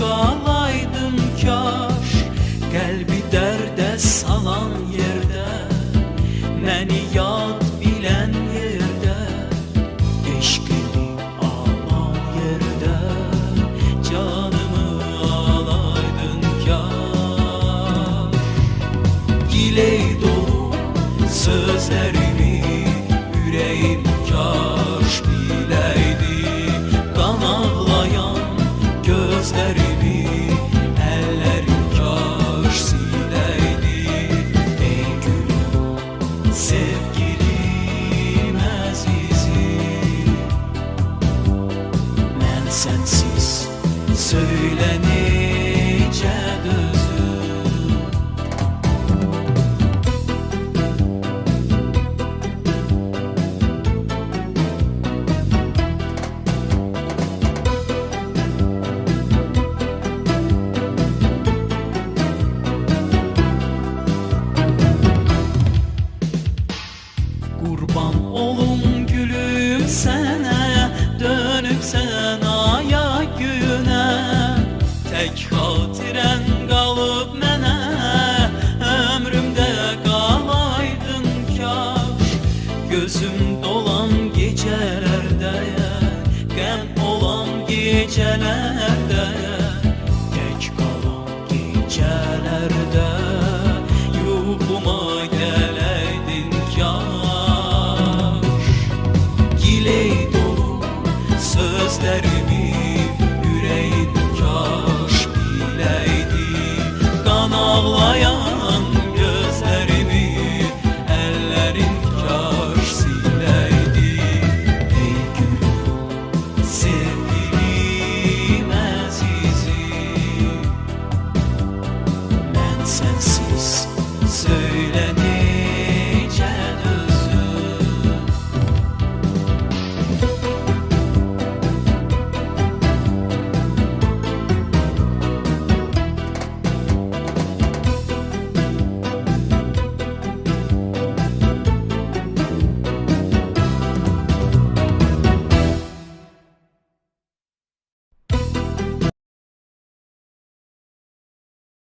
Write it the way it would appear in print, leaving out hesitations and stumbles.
qalaydım kaş, qəlbi dərdə salan yerdə, məni yad bilən yerdə, eşqimi alan yerdə, canımı alaydın kaş. Giley dolu sözlərimi ürəyim kaş biləydi, qan ağlayan gözlərimi əllərim kaş siləydi. Ey gülüm, sevgilim əzizim, mən sənsiz söylə necə dözüm. Qurban olum gülüm sənə, dönüb sən aya günə, tək xat